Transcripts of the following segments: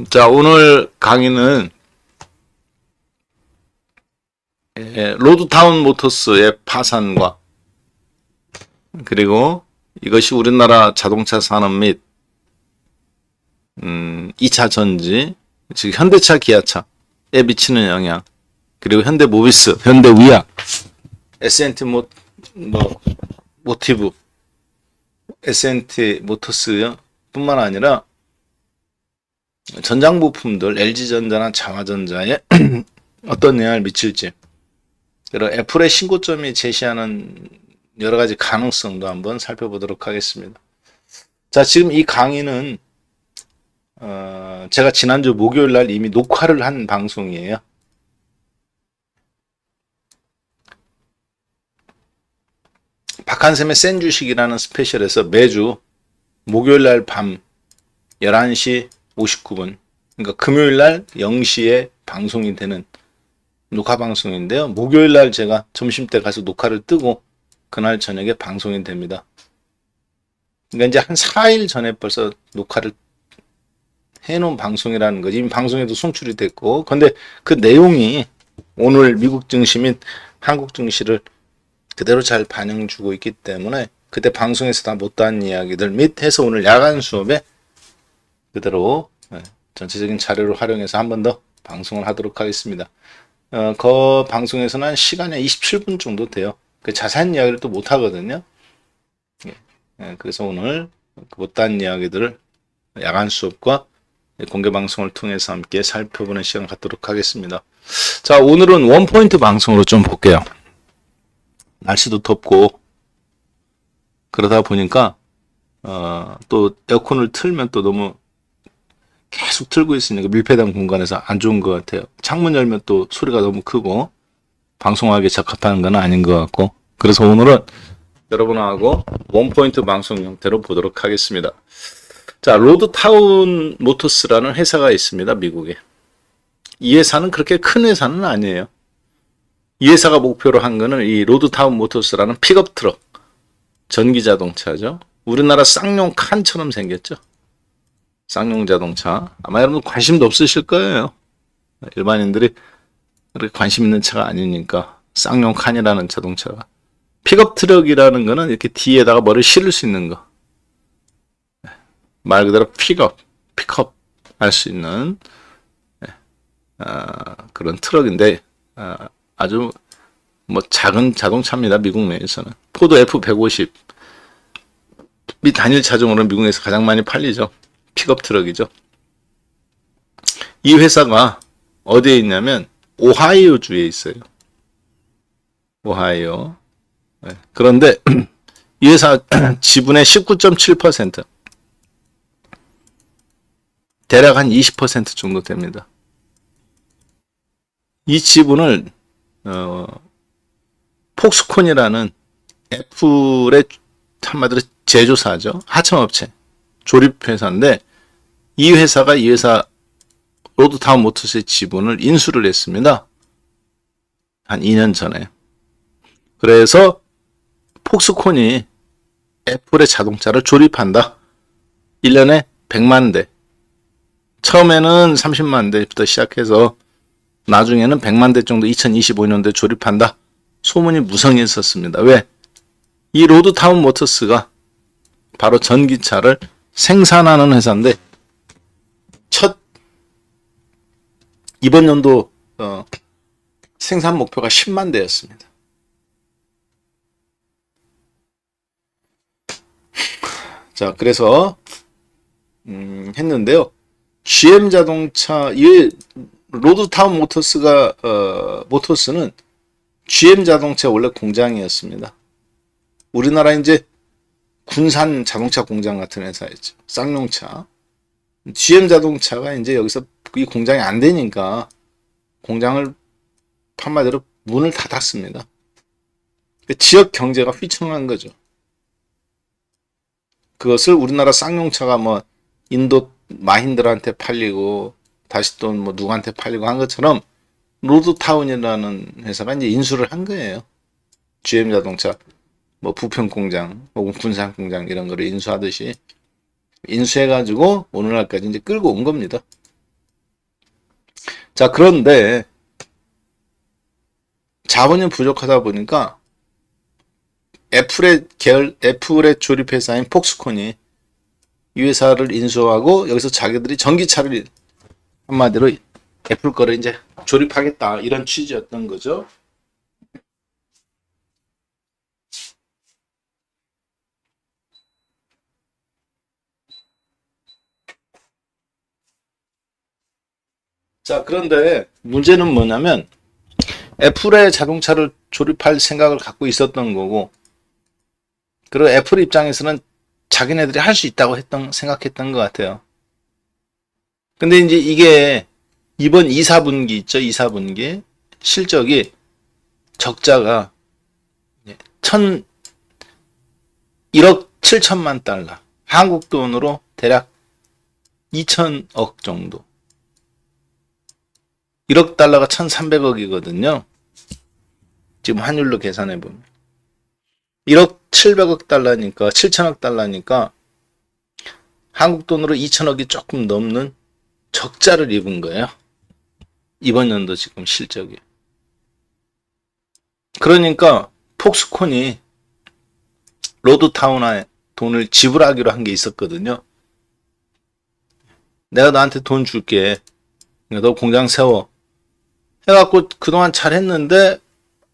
자, 오늘 강의는 로드타운 모터스의 파산과 그리고 이것이 우리나라 자동차 산업 및 2차 전지, 즉 현대차, 기아차에 미치는 영향, 그리고 현대모비스, 현대위아, S&T 모티브, S&T 모터스 뿐만 아니라 전장 부품들, LG전자나 자화전자에 어떤 영향을 미칠지, 그리고 애플의 신고점이 제시하는 여러 가지 가능성도 한번 살펴보도록 하겠습니다. 자, 지금 이 강의는 제가 지난주 목요일 날 이미 녹화를 한 방송이에요. 박한샘의 센 주식이라는 스페셜에서 매주 목요일 날 밤 11시 59분, 그러니까 금요일 날 0시에 방송이 되는 녹화 방송인데요. 목요일 날 제가 점심때 가서 녹화를 뜨고 그날 저녁에 방송이 됩니다. 그러니까 이제 한 4일 전에 벌써 녹화를 해놓은 방송이라는 거지. 이미 방송에도 송출이 됐고, 근데 그 내용이 오늘 미국 증시 및 한국 증시를 그대로 잘 반영주고 있기 때문에 그때 방송에서 다 못다한 이야기들 및 해서 오늘 야간 수업에 그대로 전체적인 자료를 활용해서 한 번 더 방송을 하도록 하겠습니다. 그 방송에서는 한 시간이 27분 정도 돼요. 그 자세한 이야기를 또 못 하거든요. 그래서 오늘 그 못다한 이야기들을 야간 수업과 공개 방송을 통해서 함께 살펴보는 시간 갖도록 하겠습니다. 자, 오늘은 원포인트 방송으로 좀 볼게요. 날씨도 덥고 그러다 보니까 또 에어컨을 틀면 또 너무 계속 틀고 있으니까 밀폐된 공간에서 안 좋은 것 같아요. 창문 열면 또 소리가 너무 크고 방송하기에 적합한 건 아닌 것 같고, 그래서 오늘은 여러분하고 원포인트 방송 형태로 보도록 하겠습니다. 자, 로드타운 모터스라는 회사가 있습니다. 미국에. 이 회사는 그렇게 큰 회사는 아니에요. 이 회사가 목표로 한 거는 이 로드타운 모터스라는 픽업 트럭, 전기 자동차죠. 우리나라 쌍용 칸처럼 생겼죠. 쌍용 자동차. 아마 여러분 관심도 없으실 거예요. 일반인들이 그렇게 관심 있는 차가 아니니까. 쌍용 칸이라는 자동차가. 픽업 트럭이라는 거는 이렇게 뒤에다가 뭐를 실을 수 있는 거. 말 그대로 픽업 할 수 있는 그런 트럭인데 아주 뭐 작은 자동차입니다. 미국 내에서는. 포드 F150 미 단일 차종으로 미국에서 가장 많이 팔리죠. 픽업 트럭이죠. 이 회사가 어디에 있냐면 오하이오 주에 있어요. 오하이오. 그런데 이 회사 지분의 19.7%, 대략 한 20% 정도 됩니다. 이 지분을 폭스콘이라는 애플의 한마디로 제조사죠. 하청업체, 조립회사인데 이 회사가 이 회사 로드타운 모터스의 지분을 인수를 했습니다. 한 2년 전에. 그래서 폭스콘이 애플의 자동차를 조립한다. 1년에 100만 대. 처음에는 30만 대부터 시작해서 나중에는 100만 대 정도 2025년도에 조립한다. 소문이 무성했었습니다. 왜? 이 로드타운 모터스가 바로 전기차를 생산하는 회사인데 이번 연도 생산 목표가 10만 대였습니다. 자, 그래서 했는데요. GM 자동차, 이 로드타운 모터스는 GM 자동차 원래 공장이었습니다. 우리나라 이제 군산 자동차 공장 같은 회사였죠. 쌍용차. GM 자동차가 이제 여기서 이 공장이 안 되니까 공장을 한마디로 문을 닫았습니다. 지역 경제가 휘청한 거죠. 그것을 우리나라 쌍용차가 뭐 인도 마힌드라한테 팔리고 다시 또 뭐 누구한테 팔리고 한 것처럼 로드타운이라는 회사가 이제 인수를 한 거예요. GM 자동차 뭐 부평 공장 혹은 군산 공장 이런 거를 인수하듯이 인수해가지고 오늘날까지 이제 끌고 온 겁니다. 자, 그런데 자본이 부족하다 보니까 애플의 조립회사인 폭스콘이 이 회사를 인수하고 여기서 자기들이 전기차를 한마디로 애플 거를 이제 조립하겠다 이런 취지였던 거죠. 자, 그런데 문제는 뭐냐면 애플의 자동차를 조립할 생각을 갖고 있었던 거고, 그리고 애플 입장에서는 자기네들이 할 수 있다고 생각했던 것 같아요. 근데 이제 이게 이번 2, 4분기 있죠? 2, 4분기 실적이 적자가 1억 7천만 달러, 한국 돈으로 대략 2천억 정도. 1억 달러가 1,300억이거든요. 지금 환율로 계산해 보면 1억 700억 달러니까 7천억 달러니까 한국 돈으로 2천억이 조금 넘는 적자를 입은 거예요. 이번 연도 지금 실적이. 그러니까 폭스콘이 로드타운에 돈을 지불하기로 한 게 있었거든요. 내가 너한테 돈 줄게. 너 공장 세워. 해갖고 그동안 잘했는데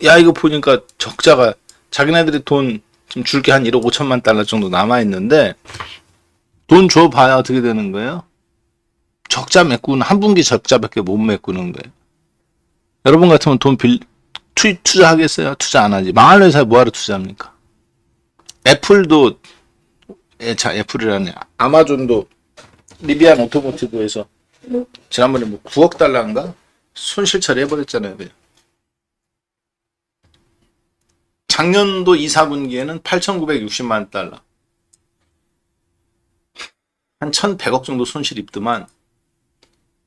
야 이거 보니까 적자가 자기네들이 돈 좀 줄게 한 1억 5천만 달러 정도 남아있는데 돈 줘봐야 어떻게 되는 거예요? 적자 메꾸는 한 분기 적자밖에 못 메꾸는 거예요. 여러분 같으면 돈 투자하겠어요? 투자 안 하지. 망할 회사에 뭐하러 투자합니까? 애플도 애플이라네. 아마존도 리비안 오토모티브에서 지난번에 뭐 9억 달러인가 손실 처리해버렸잖아요. 작년도 2, 4분기에는 8,960만 달러. 한 1,100억 정도 손실 입더만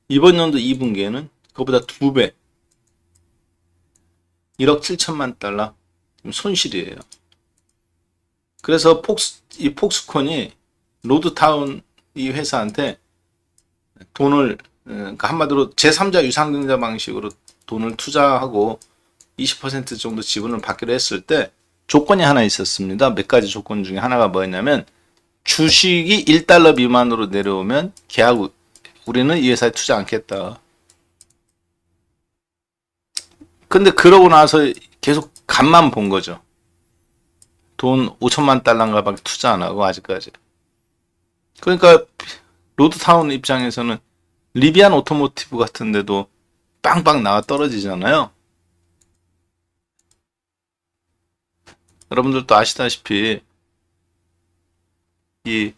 이번 연도 2분기에는 그거보다 2배. 1억 7천만 달러 손실이에요. 그래서 폭스콘이 로드타운 이 회사한테 돈을 그러니까 한마디로 제3자 유상증자 방식으로 돈을 투자하고 20% 정도 지분을 받기로 했을 때 조건이 하나 있었습니다. 몇 가지 조건 중에 하나가 뭐였냐면 주식이 1달러 미만으로 내려오면 우리는 이 회사에 투자 않겠다. 근데 그러고 나서 계속 간만 본 거죠. 돈 5천만 달러인가 밖에 투자 안 하고 아직까지. 그러니까 로드타운 입장에서는 리비안 오토모티브 같은 데도 빵빵 나와 떨어지잖아요. 여러분들도 아시다시피 이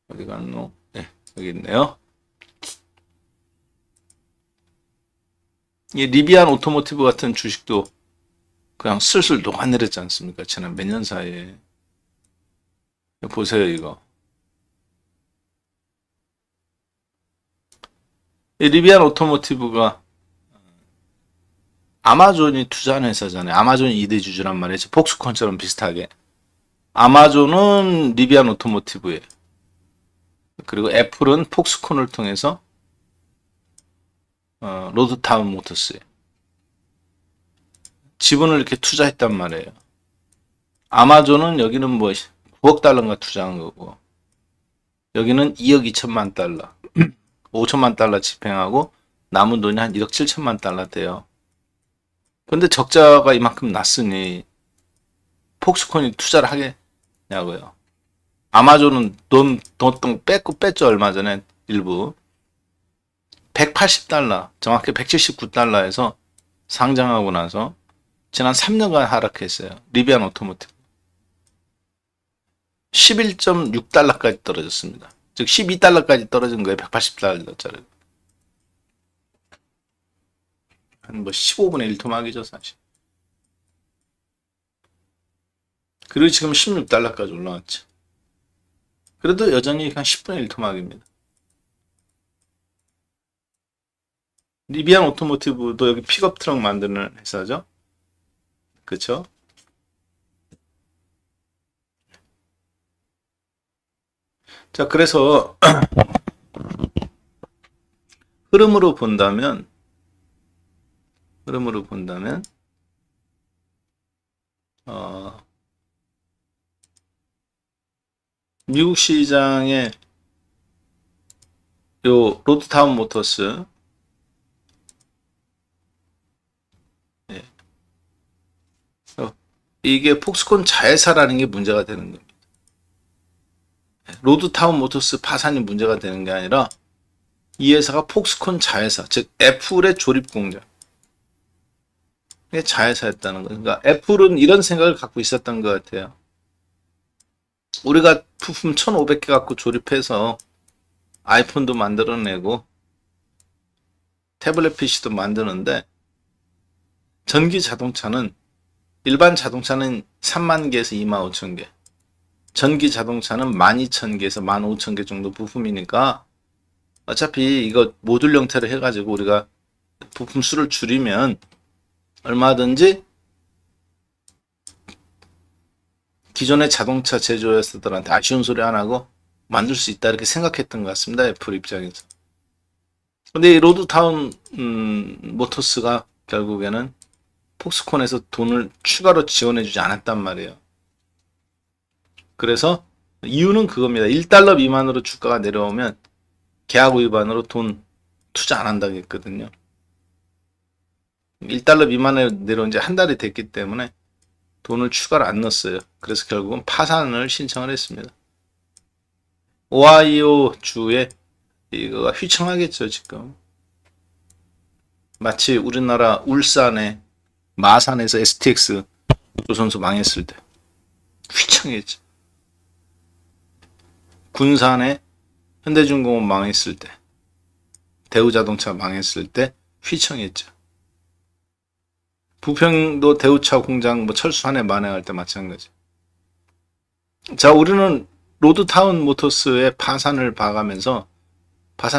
어디 갔노? 네, 여기 있네요. 이 리비안 오토모티브 같은 주식도 그냥 슬슬 녹아내렸지 않습니까? 지난 몇 년 사이에. 보세요, 이거. 이 리비안 오토모티브가 아마존이 투자한 회사잖아요. 아마존이 2대 주주란 말이죠. 폭스콘처럼 비슷하게. 아마존은 리비안 오토모티브에 그리고 애플은 폭스콘을 통해서 로드타운 모터스에 지분을 이렇게 투자했단 말이에요. 아마존은 여기는 뭐 9억 달러인가 투자한 거고 여기는 2억 2천만 달러 5천만 달러 집행하고 남은 돈이 한 1억 7천만 달러 돼요. 근데 적자가 이만큼 났으니 폭스콘이 투자를 하겠냐고요. 아마존은 돈 뺐죠. 얼마 전에 일부 180달러 정확히 179달러에서 상장하고 나서 지난 3년간 하락했어요. 리비안 오토모티브 11.6달러까지 떨어졌습니다. 즉 12달러까지 떨어진 거예요. 180달러짜리. 한 뭐 15분의 1 토막이죠 사실. 그리고 지금 16달러까지 올라왔죠. 그래도 여전히 한 10분의 1 토막입니다. 리비안 오토모티브도 여기 픽업 트럭 만드는 회사죠. 그쵸? 자, 그래서 흐름으로 본다면 미국 시장의 요 로드타운 모터스, 예. 이게 폭스콘 자회사라는 게 문제가 되는 겁니다. 로드타운 모터스 파산이 문제가 되는 게 아니라 이 회사가 폭스콘 자회사, 즉 애플의 조립 공장, 의 자회사였다는 거예요. 그러니까 애플은 이런 생각을 갖고 있었던 것 같아요. 우리가 부품 1,500개 갖고 조립해서 아이폰도 만들어내고 태블릿 PC도 만드는데, 전기 자동차는, 일반 자동차는 3만 개에서 2만 5천 개, 전기 자동차는 12,000개에서 15,000개 정도 부품이니까 어차피 이거 모듈 형태로 해가지고 우리가 부품 수를 줄이면 얼마든지 기존의 자동차 제조회사들한테 아쉬운 소리 안 하고 만들 수 있다, 이렇게 생각했던 것 같습니다. 애플 입장에서. 근데 이 로드타운 모터스가 결국에는 폭스콘에서 돈을 추가로 지원해주지 않았단 말이에요. 그래서 이유는 그겁니다. 1달러 미만으로 주가가 내려오면 계약 위반으로 돈 투자 안 한다고 했거든요. 1달러 미만에 내려온 지 한 달이 됐기 때문에 돈을 추가로 안 넣었어요. 그래서 결국은 파산을 신청을 했습니다. 오하이오 주에 이거가 휘청하겠죠, 지금. 마치 우리나라 울산의 마산에서 STX 조선소 망했을 때 휘청했죠. 군산에 현대중공업 망했을 때, 대우자동차 망했을 때 휘청했죠. 부평도 대우차 공장 철수 한 해 만회할 때 마찬가지. 자, 우리는 로드타운 모터스의 파산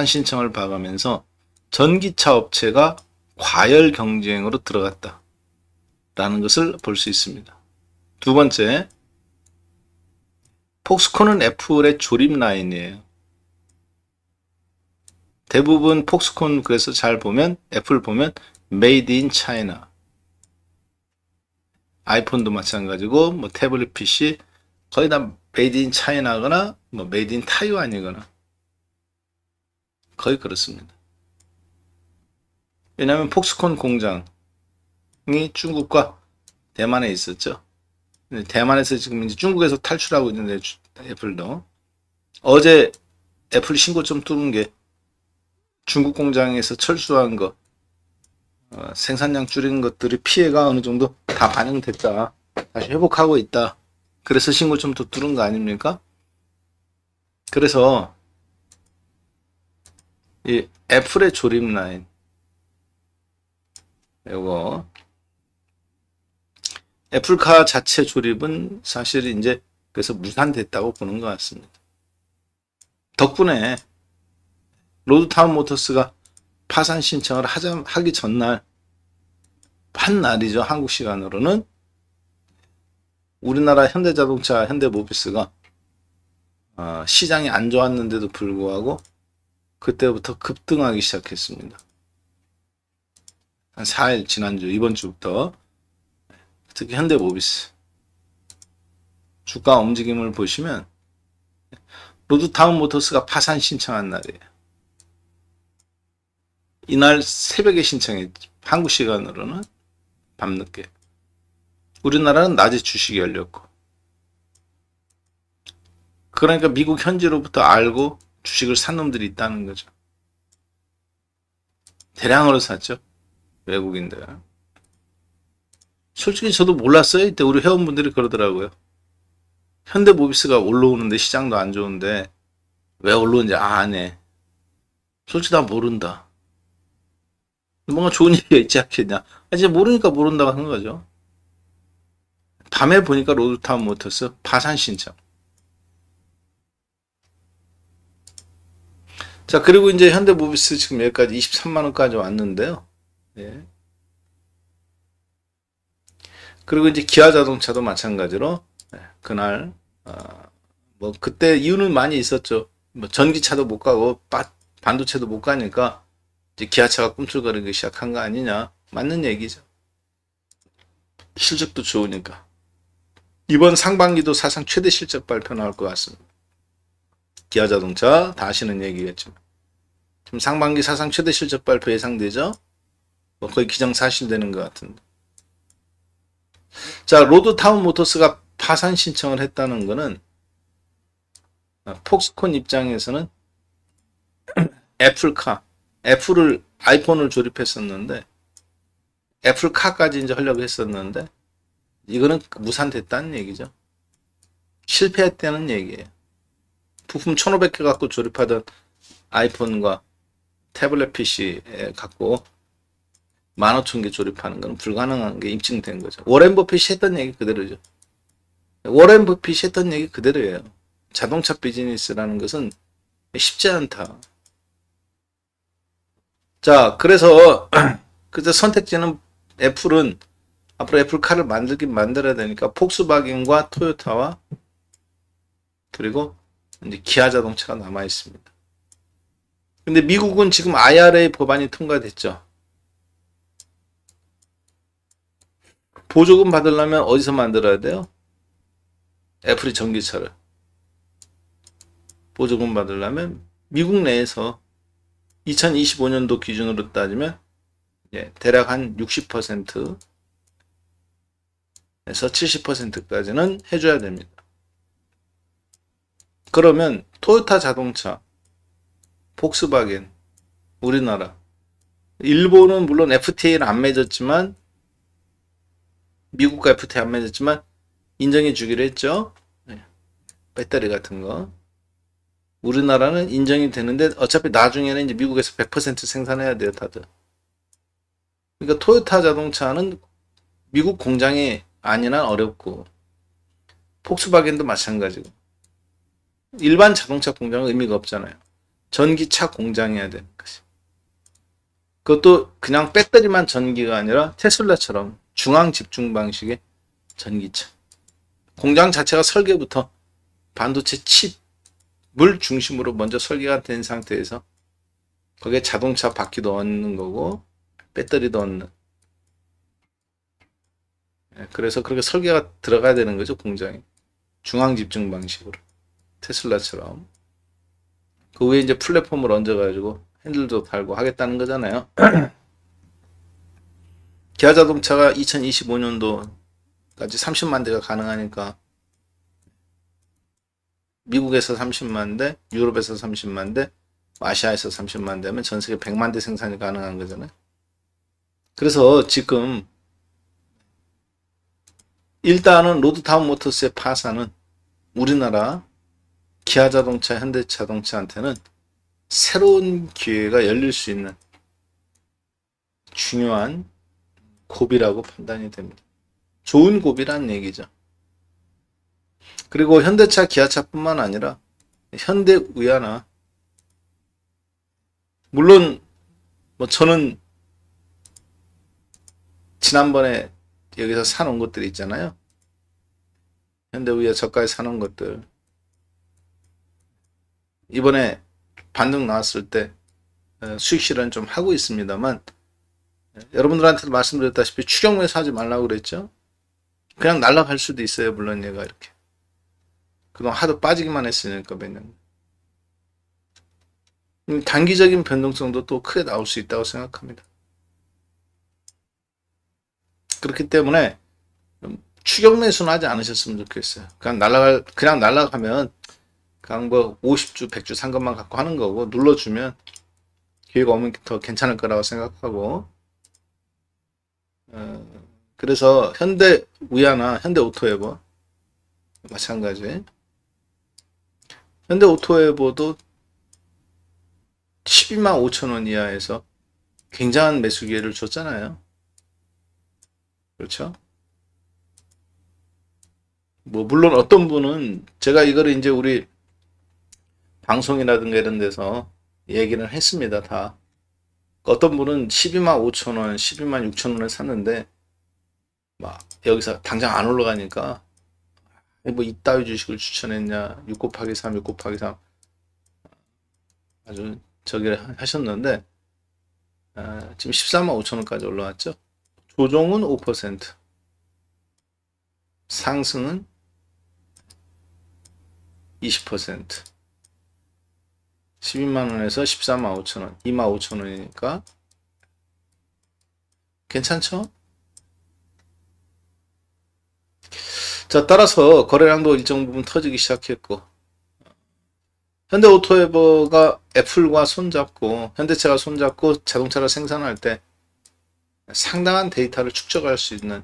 신청을 봐가면서 전기차 업체가 과열 경쟁으로 들어갔다라는 것을 볼 수 있습니다. 두 번째, 폭스콘은 애플의 조립 라인이에요. 대부분 폭스콘, 그래서 잘 보면, 애플 보면 메이드 인 차이나, 아이폰도 마찬가지고 태블릿 PC 거의 다 메이드 인 차이나거나 메이드 인 타이완이거나 거의 그렇습니다. 왜냐하면 폭스콘 공장이 중국과 대만에 있었죠. 대만에서 지금 이제 중국에서 탈출하고 있는데, 애플도 어제 애플 신고점 뚫은 게 중국 공장에서 철수한 거, 생산량 줄이는 것들이 피해가 어느 정도 다 반영됐다, 다시 회복하고 있다, 그래서 신고점 또 뚫은 거 아닙니까? 그래서 이 애플의 조립 라인, 이거 애플카 자체 조립은 사실 이제 그래서 무산됐다고 보는 것 같습니다. 덕분에 로드타운 모터스가 파산 신청을 하기 전날, 한 날이죠, 한국 시간으로는 우리나라 현대자동차, 현대모비스가 시장이 안 좋았는데도 불구하고 그때부터 급등하기 시작했습니다. 한 4일, 지난주, 이번 주부터. 특히 현대모비스 주가 움직임을 보시면 로드타운 모터스가 파산 신청한 날이에요. 이날 새벽에 신청했죠. 한국 시간으로는 밤늦게. 우리나라는 낮에 주식이 열렸고. 그러니까 미국 현지로부터 알고 주식을 산 놈들이 있다는 거죠. 대량으로 샀죠, 외국인들. 솔직히 저도 몰랐어요. 이때 우리 회원분들이 그러더라고요. 현대모비스가 올라오는데 시장도 안 좋은데 왜 올라오는지 아네. 솔직히 나 모른다. 뭔가 좋은 얘기가 있지 않겠냐. 이제 모르니까 모른다고 하는 거죠. 밤에 보니까 로드타운 모터스 파산 신청. 자, 그리고 이제 현대모비스 지금 여기까지 23만원까지 왔는데요. 예. 그리고 이제 기아자동차도 마찬가지로 그날 뭐 그때 이유는 많이 있었죠. 뭐 전기차도 못 가고 반도체도 못 가니까 이제 기아차가 꿈틀거리기 시작한 거 아니냐. 맞는 얘기죠. 실적도 좋으니까. 이번 상반기도 사상 최대 실적 발표 나올 것 같습니다. 기아자동차 다시는 얘기겠지만 지금 상반기 사상 최대 실적 발표 예상되죠. 뭐 거의 기정사실되는 것 같은데. 자, 로드타운 모터스가 파산 신청을 했다는 것은 폭스콘 입장에서는 애플을 아이폰을 조립했었는데 애플카까지 이제 하려고 했었는데 이거는 무산됐다는 얘기죠. 실패했다는 얘기예요. 부품 1500개 갖고 조립하던 아이폰과 태블릿 PC에 갖고 15,000개 조립하는 건 불가능한 게 입증된 거죠. 워렌 버핏이 했던 얘기 그대로죠. 워렌 버핏이 했던 얘기 그대로예요. 자동차 비즈니스라는 것은 쉽지 않다. 자, 그래서 선택지는 애플은 앞으로 애플카를 만들긴 만들어야 되니까 폭스바겐과 토요타와 그리고 이제 기아 자동차가 남아 있습니다. 근데 미국은 지금 IRA 법안이 통과됐죠. 보조금 받으려면 어디서 만들어야 돼요? 애플이 전기차를. 보조금 받으려면 미국 내에서 2025년도 기준으로 따지면 대략 한 60%에서 70%까지는 해줘야 됩니다. 그러면 토요타 자동차, 폭스바겐, 우리나라, 일본은 물론 FTA를 안 맺었지만 미국과 FTA 안 맺었지만 인정해 주기로 했죠. 배터리 같은 거. 우리나라는 인정이 되는데 어차피 나중에는 이제 미국에서 100% 생산해야 돼요, 다들. 그러니까 토요타 자동차는 미국 공장이 아니나 어렵고 폭스바겐도 마찬가지고 일반 자동차 공장은 의미가 없잖아요. 전기차 공장이어야 되는 것이. 그것도 그냥 배터리만 전기가 아니라 테슬라처럼 중앙 집중 방식의 전기차. 공장 자체가 설계부터 반도체 칩을 중심으로 먼저 설계가 된 상태에서 거기에 자동차 바퀴도 얹는 거고 배터리도 얹는. 그래서 그렇게 설계가 들어가야 되는 거죠, 공장에. 중앙 집중 방식으로. 테슬라처럼. 그 위에 이제 플랫폼을 얹어가지고 핸들도 달고 하겠다는 거잖아요. 기아 자동차가 2025년도까지 30만 대가 가능하니까 미국에서 30만 대, 유럽에서 30만 대, 아시아에서 30만 대면 전 세계 100만 대 생산이 가능한 거잖아요. 그래서 지금 일단은 로드타운 모터스의 파산은 우리나라 기아 자동차, 현대 자동차한테는 새로운 기회가 열릴 수 있는 중요한 고비라고 판단이 됩니다. 좋은 고비라는 얘기죠. 그리고 현대차, 기아차뿐만 아니라 현대의아나 물론 뭐 저는 지난번에 여기서 사놓은 것들이 있잖아요. 현대의아 저가에 사놓은 것들 이번에 반등 나왔을 때 수익 실현 좀 하고 있습니다만 여러분들한테도 말씀드렸다시피 추격 매수하지 말라고 그랬죠. 그냥 날아갈 수도 있어요. 물론 얘가 이렇게 그동안 하도 빠지기만 했으니까 몇 년. 단기적인 변동성도 또 크게 나올 수 있다고 생각합니다. 그렇기 때문에 추격 매수는 하지 않으셨으면 좋겠어요. 그냥 날아가면 그냥 뭐 50주, 100주 산 것만 갖고 하는 거고 눌러주면 기회가 오면 더 괜찮을 거라고 생각하고 그래서 현대의아나 현대오토에버 마찬가지. 현대오토에버도 12만 5천 원 이하에서 굉장한 매수 기회를 줬잖아요. 그렇죠? 뭐 물론 어떤 분은 제가 이거를 이제 우리 방송이라든가 이런 데서 얘기를 했습니다. 다. 어떤 분은 12만 5천 원, 12만 6천 원에 샀는데 막 여기서 당장 안 올라가니까 뭐 이따위 주식을 추천했냐, 6 곱하기 3, 6 곱하기 3 아주 저기를 하셨는데 지금 14만 5천 원까지 올라왔죠. 조정은 5%, 상승은 20%, 12만 원에서 14만 5천 원, 2만 5천 원이니까 괜찮죠? 자, 따라서 거래량도 일정 부분 터지기 시작했고, 현대오토에버가 애플과 손잡고, 현대차가 손잡고 자동차를 생산할 때 상당한 데이터를 축적할 수 있는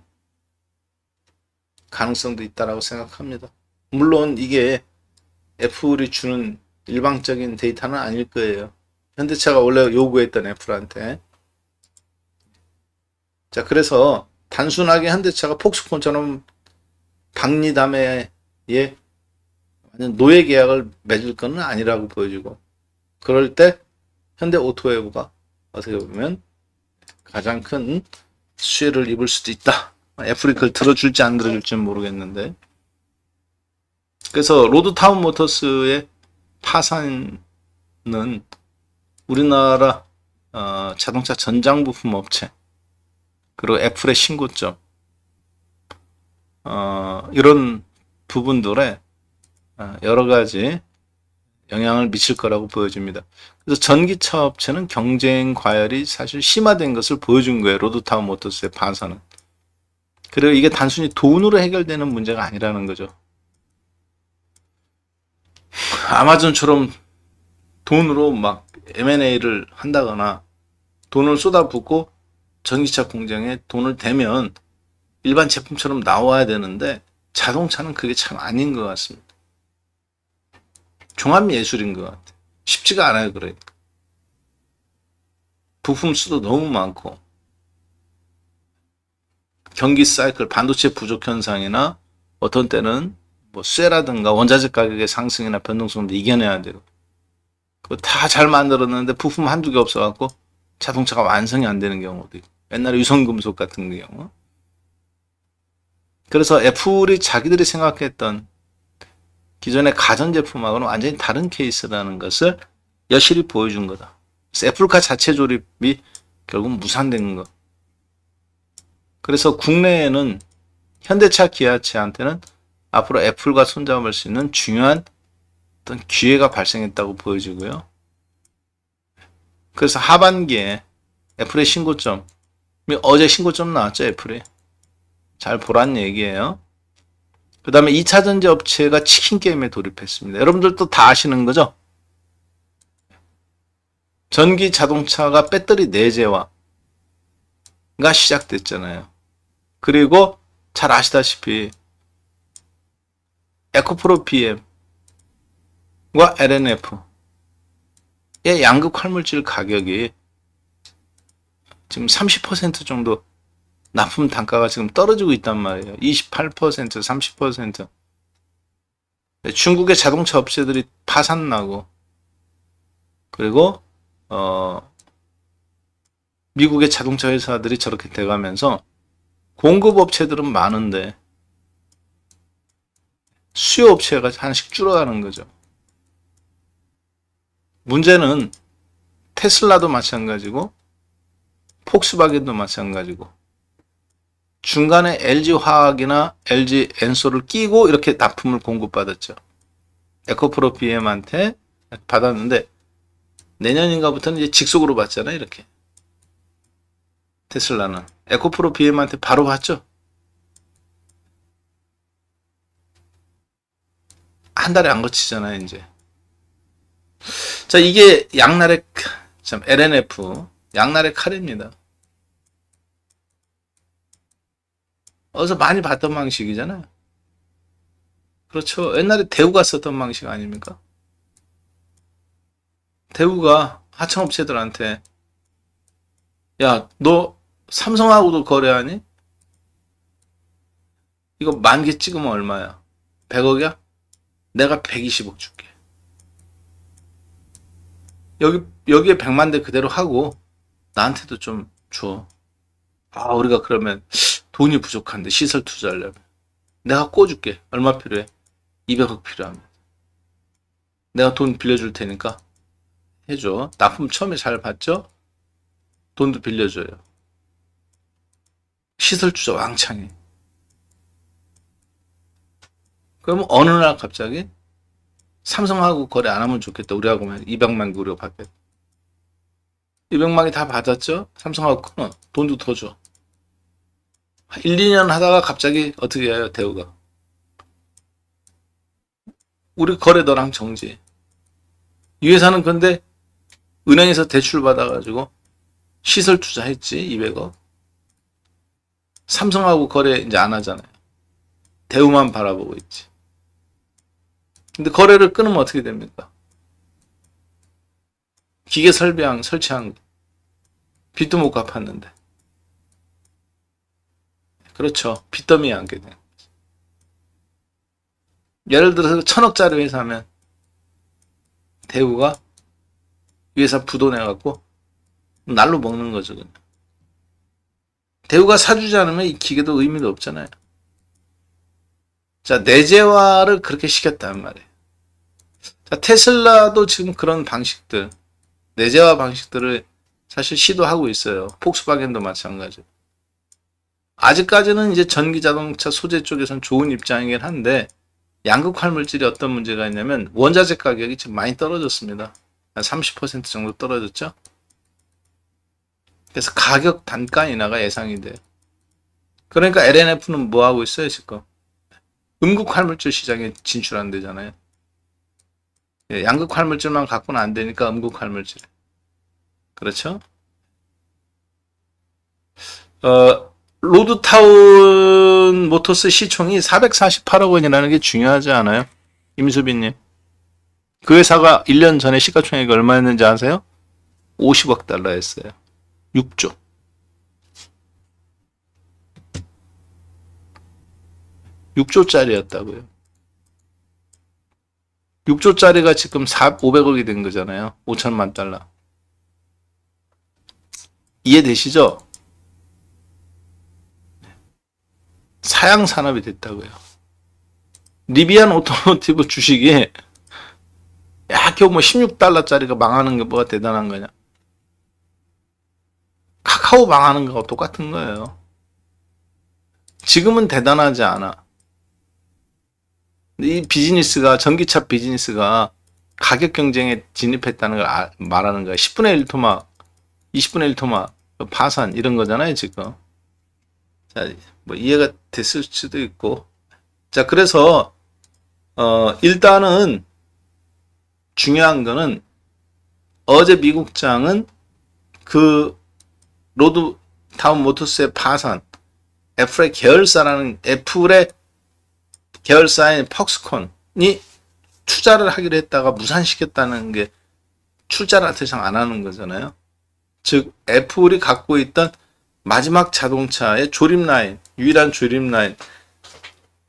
가능성도 있다라고 생각합니다. 물론 이게 애플이 주는 일방적인 데이터는 아닐 거예요. 현대차가 원래 요구했던 애플한테. 자, 그래서 단순하게 현대차가 폭스콘처럼 박리담회에 노예 계약을 맺을 것은 아니라고 보여지고, 그럴 때 현대오토웨브가 어떻게 보면 가장 큰 수혜를 입을 수도 있다. 애플이 그걸 들어줄지 안 들어줄지는 모르겠는데, 그래서 로드타운 모터스의 파산은 우리나라 자동차 전장 부품 업체 그리고 애플의 신고점 이런 부분들에 여러 가지 영향을 미칠 거라고 보여집니다. 그래서 전기차 업체는 경쟁 과열이 사실 심화된 것을 보여준 거예요. 로드타운 모터스의 파산은. 그리고 이게 단순히 돈으로 해결되는 문제가 아니라는 거죠. 아마존처럼 돈으로 막 M&A를 한다거나 돈을 쏟아붓고 전기차 공장에 돈을 대면 일반 제품처럼 나와야 되는데, 자동차는 그게 참 아닌 것 같습니다. 종합예술인 것 같아요. 쉽지가 않아요. 그러니까 부품 수도 너무 많고, 경기 사이클, 반도체 부족 현상이나 어떤 때는 뭐 쇠라든가 원자재 가격의 상승이나 변동성도 이겨내야 되고, 그거 다 잘 만들었는데 부품 한두 개 없어갖고 자동차가 완성이 안 되는 경우도 있고, 옛날에 유성금속 같은 경우. 그래서 애플이 자기들이 생각했던 기존의 가전제품하고는 완전히 다른 케이스라는 것을 여실히 보여준 거다. 그래서 애플카 자체 조립이 결국 무산된 거. 그래서 국내에는 현대차, 기아차한테는 앞으로 애플과 손잡을 수 있는 중요한 어떤 기회가 발생했다고 보여지고요. 그래서 하반기에 애플의 신고점, 어제 신고점 나왔죠, 애플이. 잘 보란 얘기예요. 그 다음에 2차전지 업체가 치킨 게임에 돌입했습니다. 여러분들도 다 아시는 거죠? 전기 자동차가 배터리 내재화가 시작됐잖아요. 그리고 잘 아시다시피 에코프로 BM과 LNF의 양극 활물질 가격이 지금 30% 정도 납품 단가가 지금 떨어지고 있단 말이에요. 28%, 30%. 중국의 자동차 업체들이 파산나고, 그리고 미국의 자동차 회사들이 저렇게 돼가면서 공급 업체들은 많은데 수요 업체가 하나씩 줄어가는 거죠. 문제는 테슬라도 마찬가지고 폭스바겐도 마찬가지고, 중간에 LG화학이나 LG엔솔을 끼고 이렇게 납품을 공급받았죠. 에코프로 BM한테 받았는데 내년인가부터는 이제 직속으로 받잖아요. 이렇게 테슬라는 에코프로 BM한테 바로 받죠. 한 달에 안 거치잖아요. 이제. 자, 이게 양날의 LNF 양날의 칼입니다. 어디서 많이 봤던 방식이잖아요. 그렇죠. 옛날에 대우가 썼던 방식 아닙니까? 대우가 하청업체들한테, 야, 너 삼성하고도 거래하니? 이거 10,000개 찍으면 얼마야? 100억이야? 내가 120억 줄게. 여기에 100만 대 그대로 하고 나한테도 좀 줘. 우리가 그러면 돈이 부족한데 시설 투자하려면 내가 꿔줄게. 얼마 필요해? 200억 필요합니다. 내가 돈 빌려줄 테니까 해줘. 납품 처음에 잘 받죠? 돈도 빌려줘요. 시설 투자 왕창해. 그러면 어느 날 갑자기 삼성하고 거래 안 하면 좋겠다. 우리하고만 200만 우리가 받겠다. 200만이 다 받았죠? 삼성하고 끊어. 돈도 더 줘. 1, 2년 하다가 갑자기 어떻게 해요, 대우가? 우리 거래 너랑 정지. 이 회사는 근데 은행에서 대출 받아가지고 시설 투자했지, 200억. 삼성하고 거래 이제 안 하잖아요. 대우만 바라보고 있지. 근데 거래를 끊으면 어떻게 됩니까? 기계 설치한 거. 빚도 못 갚았는데. 그렇죠. 빚더미에 앉게 돼. 예를 들어서 1000억짜리 회사면 대우가 이 회사 부도 내갖고 날로 먹는 거죠. 그냥. 대우가 사주지 않으면 이 기계도 의미도 없잖아요. 자, 내재화를 그렇게 시켰단 말이에요. 자, 테슬라도 지금 그런 방식들, 내재화 방식들을 사실 시도하고 있어요. 폭스바겐도 마찬가지. 아직까지는 이제 전기 자동차 소재 쪽에서는 좋은 입장이긴 한데, 양극 활물질이 어떤 문제가 있냐면 원자재 가격이 지금 많이 떨어졌습니다. 한 30% 정도 떨어졌죠. 그래서 가격 단가 인하가 예상이 돼요. 그러니까 LNF는 뭐 하고 있어요, 지금? 음극 활물질 시장에 진출한 데잖아요. 양극 활물질만 갖고는 안 되니까 음극 활물질. 그렇죠? 로드타운 모터스 시총이 448억 원이라는 게 중요하지 않아요? 임수빈님. 그 회사가 1년 전에 시가총액이 얼마였는지 아세요? 50억 달러였어요. 6조. 6조짜리였다고요. 6조짜리가 지금 500억이 된 거잖아요. 5천만 달러. 이해되시죠? 사양 산업이 됐다고요. 리비안 오토모티브 주식이 야, 겨우 뭐 16달러짜리가 망하는 게 뭐가 대단한 거냐. 카카오 망하는 거하고 똑같은 거예요. 지금은 대단하지 않아. 이 비즈니스가, 전기차 비즈니스가 가격 경쟁에 진입했다는 걸 말하는 거야. 10분의 1 토막, 20분의 1 토막, 파산, 이런 거잖아요, 지금. 자, 뭐 이해가 됐을 수도 있고. 자, 그래서, 일단은 중요한 거는 어제 미국장은 그 로드타운 모터스의 파산, 애플의 계열사인 퍽스콘이 투자를 하기로 했다가 무산시켰다는 게 출자를 더 이상 안 하는 거잖아요. 즉 애플이 갖고 있던 마지막 자동차의 조립 라인, 유일한 조립 라인,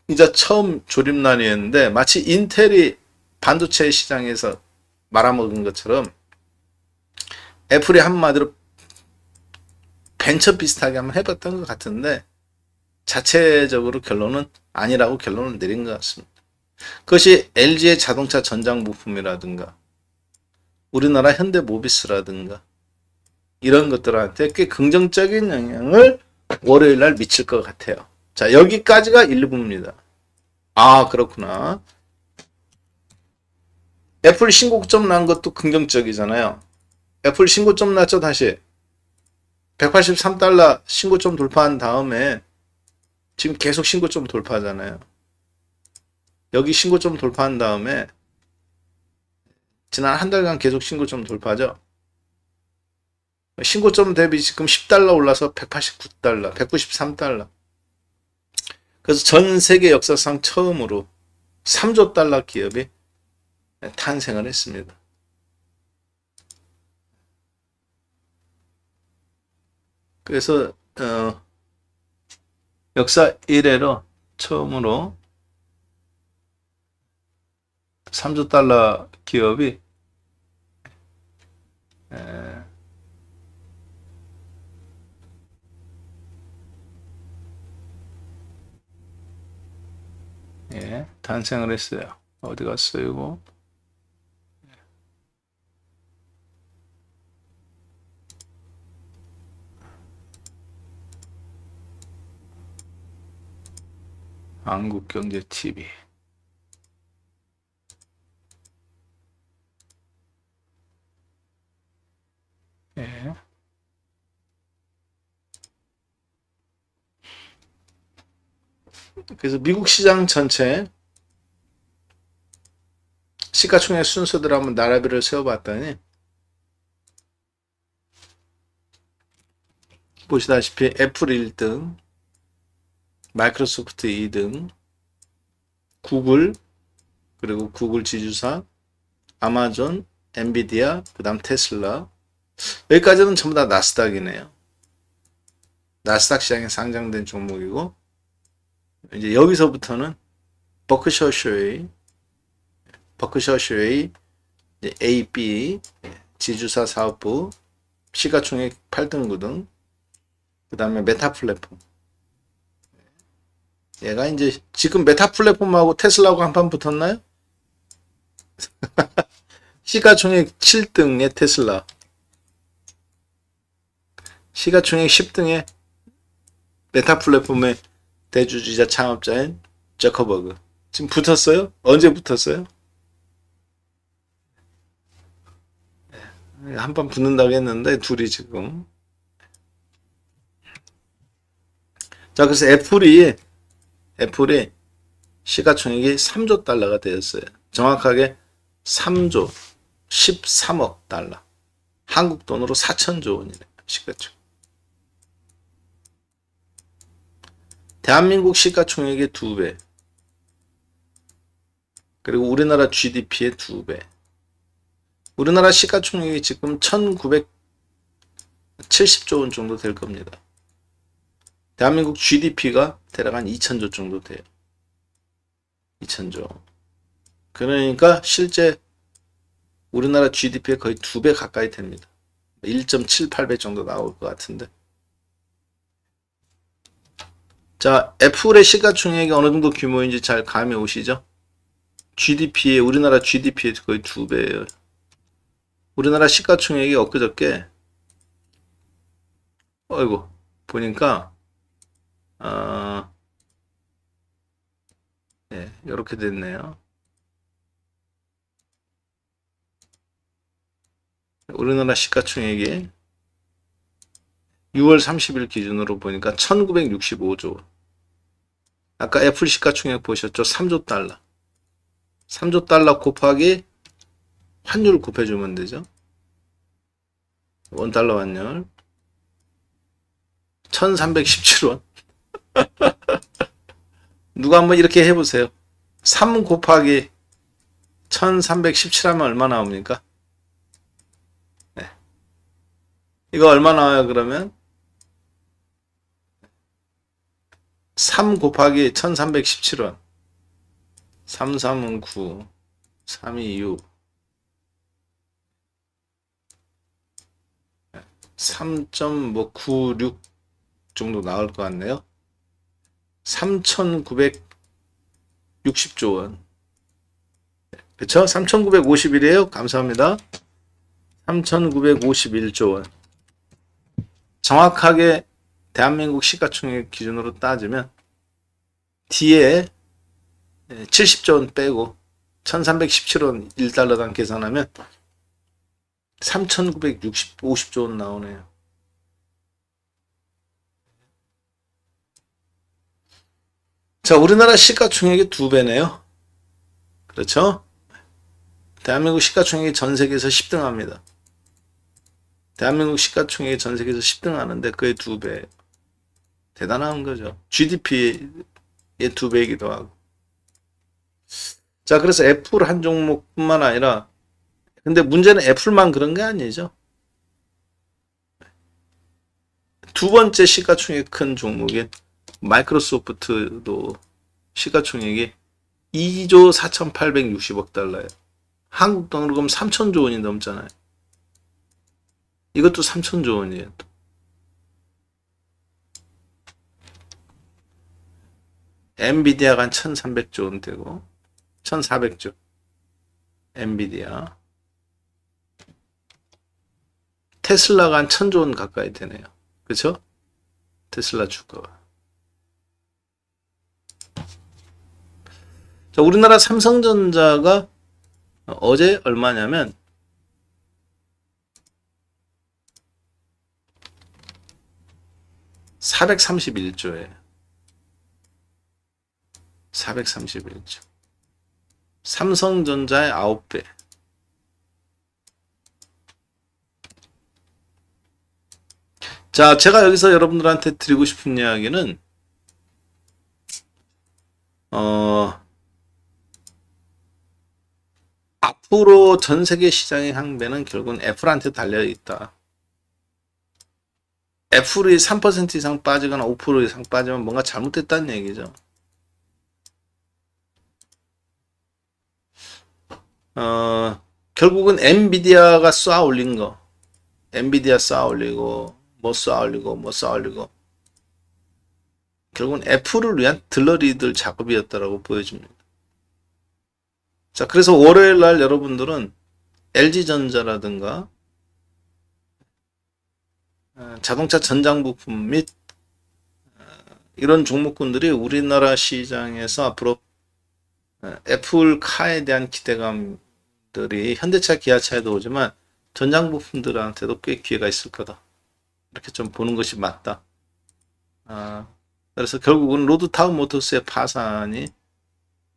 이제 처음 조립 라인이었는데 마치 인텔이 반도체 시장에서 말아먹은 것처럼 애플이 한마디로 벤처 비슷하게 한번 해봤던 것 같은데 자체적으로 결론은 아니라고 결론을 내린 것 같습니다. 그것이 LG의 자동차 전장 부품이라든가 우리나라 현대모비스라든가 이런 것들한테 꽤 긍정적인 영향을 월요일 날 미칠 것 같아요. 자, 여기까지가 일부입니다. 아, 그렇구나. 애플 신고점 난 것도 긍정적이잖아요. 애플 신고점 났죠, 다시. 183달러 신고점 돌파한 다음에 지금 계속 신고점 돌파하잖아요. 여기 신고점 돌파한 다음에 지난 한 달간 계속 신고점 돌파죠. 신고점 대비 지금 10달러 올라서 189달러, 193달러. 그래서 전 세계 역사상 처음으로 3조 달러 기업이 탄생을 했습니다. 그래서 역사 이래로 처음으로 3조 달러 기업이 탄생을 했어요. 어디 갔어요, 이거? 한국경제TV. 예. 그래서 미국 시장 전체 시가총액 순서대로 한번 나라별을 세워봤더니 보시다시피 애플 1등, 마이크로소프트 2등, 구글, 그리고 구글 지주사, 아마존, 엔비디아, 그 다음 테슬라. 여기까지는 전부 다 나스닥이네요. 나스닥 시장에 상장된 종목이고, 이제 여기서부터는 버크셔셔웨이, A, B, 지주사 사업부, 시가총액 8등, 9등, 그 다음에 메타 플랫폼. 얘가 이제 지금 메타 플랫폼하고 테슬라하고 한판 붙었나요? 시가총액 7등의 테슬라, 시가총액 10등의 메타 플랫폼의 대주주자 창업자인 저커버그. 지금 붙었어요? 언제 붙었어요? 한판 붙는다고 했는데 둘이 지금. 자, 그래서 애플이 시가총액이 3조 달러가 되었어요. 정확하게 3조 13억 달러. 한국 돈으로 4천조 원이네요. 시가총액. 대한민국 시가총액의 2배. 그리고 우리나라 GDP의 2배. 우리나라 시가총액이 지금 1970조 원 정도 될 겁니다. 대한민국 GDP가 대략 한 2천조 정도 돼요. 2천조. 그러니까 실제 우리나라 GDP의 거의 2배 가까이 됩니다. 1.78배 정도 나올 것 같은데. 자, 애플의 시가총액이 어느 정도 규모인지 잘 감이 오시죠? 우리나라 GDP의 거의 2배예요. 우리나라 시가총액이 엊그저께 보니까 네, 이렇게 됐네요. 우리나라 시가총액이 6월 30일 기준으로 보니까 1965조 원. 아까 애플 시가총액 보셨죠? 3조 달러. 3조 달러 곱하기 환율 곱해주면 되죠. 원달러 환율 1317원. 누가 한번 이렇게 해보세요. 3 곱하기 1317 하면 얼마 나옵니까? 네. 이거 얼마 나와요, 그러면? 3 곱하기 1317원. 3, 3은 9, 3이 6, 3.96 정도 나올 것 같네요. 3,960조 원. 그쵸? 3,951이에요. 감사합니다. 3,951조 원. 정확하게 대한민국 시가총액 기준으로 따지면 뒤에 70조 원 빼고 1317원 1달러당 계산하면 3,950조 원 나오네요. 자, 우리나라 시가총액이 2배네요. 그렇죠? 대한민국 시가총액이 전 세계에서 10등 합니다. 대한민국 시가총액이 전 세계에서 10등 하는데 그의 2배. 대단한 거죠. GDP의 2배이기도 하고. 자, 그래서 애플 한 종목뿐만 아니라, 근데 문제는 애플만 그런 게 아니죠. 두 번째 시가총액 큰 종목인 마이크로소프트도 시가총액이 2조 4,860억 달러예요. 한국 돈으로 그럼 3천조 원이 넘잖아요. 이것도 3천조 원이에요. 엔비디아가 한 1,300조 원 되고, 1400주. 엔비디아. 테슬라가 한 1000조 원 가까이 되네요. 그쵸? 테슬라 주가가. 자, 우리나라 삼성전자가 어제 얼마냐면 431조예요. 431조. 삼성전자의 9배. 자, 제가 여기서 여러분들한테 드리고 싶은 이야기는 앞으로 전 세계 시장의 항배는 결국은 애플한테 달려있다. 애플이 3% 이상 빠지거나 5% 이상 빠지면 뭔가 잘못됐다는 얘기죠. 결국은 엔비디아가 쏴 올린 거. 엔비디아 쏴 올리고, 뭐 쏴 올리고, 뭐 쏴 올리고. 결국은 애플을 위한 들러리들 작업이었다라고 보여집니다. 자, 그래서 월요일 날 여러분들은 LG전자라든가 자동차 전장 부품 및 이런 종목군들이 우리나라 시장에서 앞으로 애플카에 대한 기대감들이 현대차, 기아차에도 오지만 전장 부품들한테도 꽤 기회가 있을 거다. 이렇게 좀 보는 것이 맞다. 그래서 결국은 로드타운 모터스의 파산이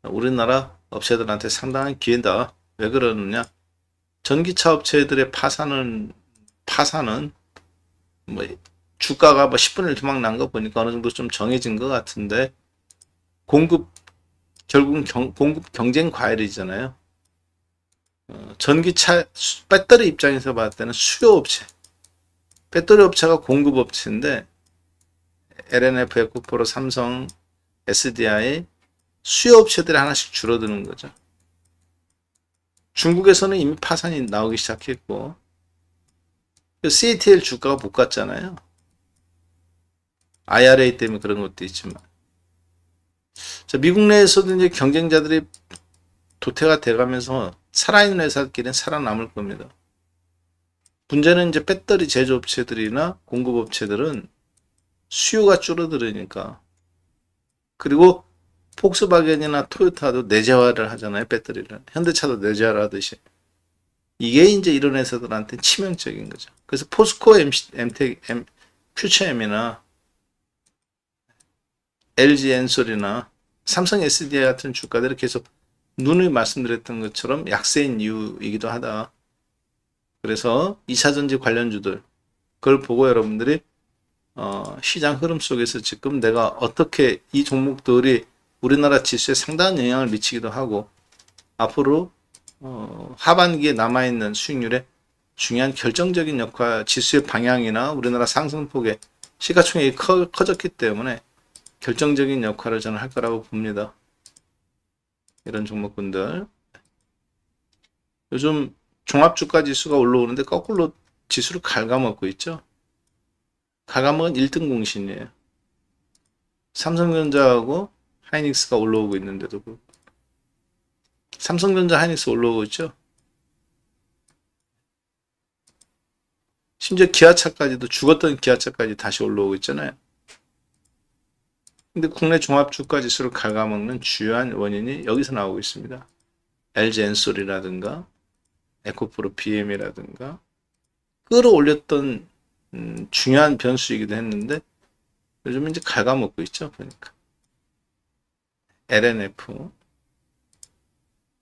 우리나라 업체들한테 상당한 기회다. 왜 그러느냐? 전기차 업체들의 파산은 뭐 주가가 뭐 10분의 1 토막 난 거 보니까 어느 정도 좀 정해진 것 같은데 결국은 공급 경쟁 과열이잖아요. 전기차 배터리 입장에서 봤을 때는 수요 업체, 배터리 업체가 공급 업체인데 LNF, 에코프로, 삼성, SDI 수요 업체들이 하나씩 줄어드는 거죠. 중국에서는 이미 파산이 나오기 시작했고 CATL 주가가 못 갔잖아요. IRA 때문에 그런 것도 있지만. 자, 미국 내에서도 이제 경쟁자들이 도태가 돼가면서 살아있는 회사들끼리는 살아남을 겁니다. 문제는 이제 배터리 제조업체들이나 공급업체들은 수요가 줄어들으니까. 그리고 폭스바겐이나 토요타도 내재화를 하잖아요, 배터리를. 현대차도 내재화를 하듯이. 이게 이제 이런 회사들한테 치명적인 거죠. 그래서 포스코, 퓨처엠이나 LG 엔솔이나 삼성 SDI 같은 주가들이 계속 누누이 말씀드렸던 것처럼 약세인 이유이기도 하다. 그래서 2차전지 관련주들, 그걸 보고 여러분들이 시장 흐름 속에서 지금 내가 어떻게 이 종목들이 우리나라 지수에 상당한 영향을 미치기도 하고 앞으로 하반기에 남아있는 수익률에 중요한 결정적인 역할, 지수의 방향이나 우리나라 상승폭의 시가총액이 커졌기 때문에 결정적인 역할을 저는 할 거라고 봅니다. 이런 종목군들. 요즘 종합주가 지수가 올라오는데 거꾸로 지수를 갉아먹고 있죠. 갉아먹은 1등 공신이에요. 삼성전자하고 하이닉스가 올라오고 있는데도 삼성전자, 하이닉스 올라오고 있죠. 심지어 기아차까지도 죽었던 기아차까지 다시 올라오고 있잖아요. 근데 국내 종합주가지수를 갉아먹는 주요한 원인이 여기서 나오고 있습니다. LG 엔솔이라든가 에코프로 BM이라든가 끌어올렸던 중요한 변수이기도 했는데 요즘 이제 갉아먹고 있죠. 보니까 LNF.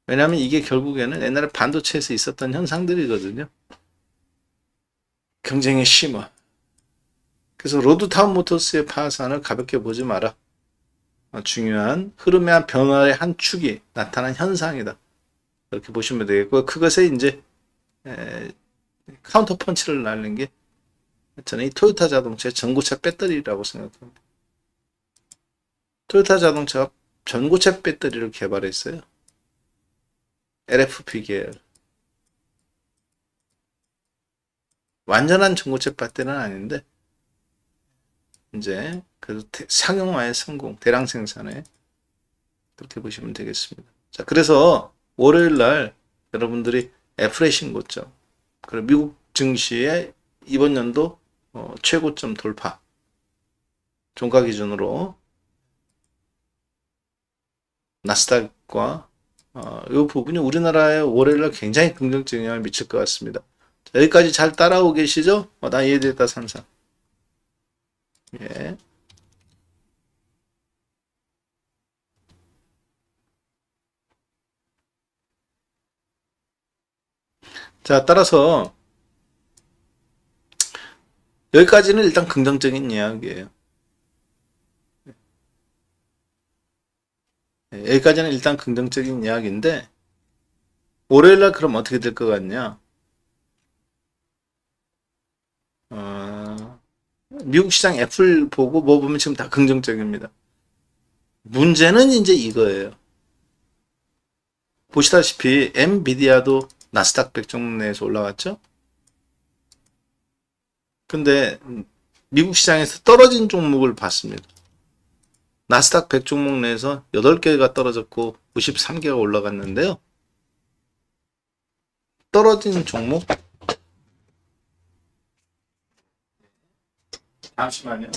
왜냐하면 이게 결국에는 옛날에 반도체에서 있었던 현상들이거든요. 경쟁의 심화. 그래서 로드타운 모터스의 파산을 가볍게 보지 마라. 중요한 흐름의 한 변화의 한 축이 나타난 현상이다. 그렇게 보시면 되겠고, 그것에 이제 카운터 펀치를 날린 게 저는 이 토요타 자동차의 전고체 배터리라고 생각합니다. 토요타 자동차가 전고체 배터리를 개발했어요. LFP 계열. 완전한 전고체 배터리는 아닌데 이제 그 상용화의 성공, 대량 생산에 그렇게 보시면 되겠습니다. 자, 그래서 월요일 날 여러분들이 애플의 신고점, 그리고 미국 증시의 이번 연도 최고점 돌파, 종가 기준으로 나스닥과 이 부분이 우리나라의 월요일 날 굉장히 긍정적인 영향을 미칠 것 같습니다. 자, 여기까지 잘 따라오고 계시죠? 나 이해됐다, 산상. 예. 자, 따라서 여기까지는 일단 긍정적인 이야기예요. 여기까지는 일단 긍정적인 이야기인데 월요일날 그럼 어떻게 될 것 같냐? 미국 시장 애플 보고 뭐 보면 지금 다 긍정적입니다. 문제는 이제 이거예요. 보시다시피 엔비디아도 나스닥 100 종목 내에서 올라갔죠? 근데 미국 시장에서 떨어진 종목을 봤습니다. 나스닥 100 종목 내에서 8개가 떨어졌고 93개가 올라갔는데요. 떨어진 종목 잠시만요.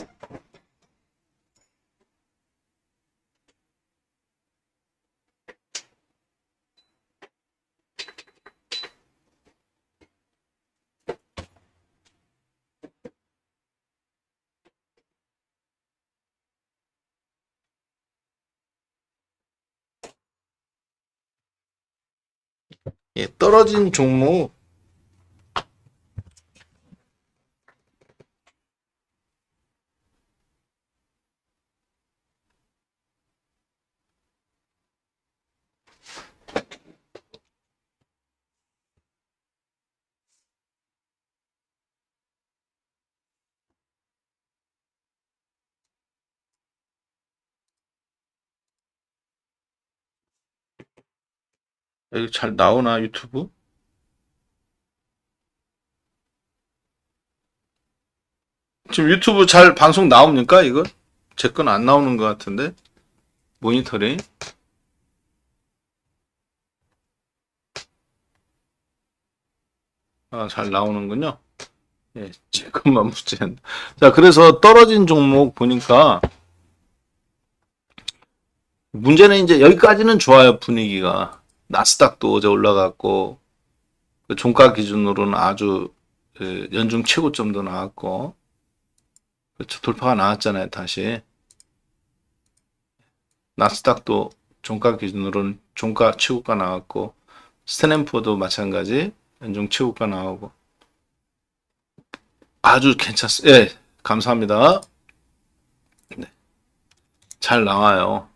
예, 떨어진 종목 여기 잘 나오나 유튜브? 지금 유튜브 잘 방송 나옵니까 이거? 제 건 안 나오는 것 같은데 모니터링. 잘 나오는군요. 예, 제 것만 문제는. 자, 그래서 떨어진 종목 보니까 문제는 이제 여기까지는 좋아요, 분위기가. 나스닥도 어제 올라갔고 그 종가 기준으로는 아주 연중 최고점도 나왔고 그렇죠, 돌파가 나왔잖아요, 다시. 나스닥도 종가 기준으로는 종가 최고가 나왔고 스탠포도 마찬가지 연중 최고가 나오고 아주 괜찮습니다. 예, 감사합니다. 네, 잘 나와요.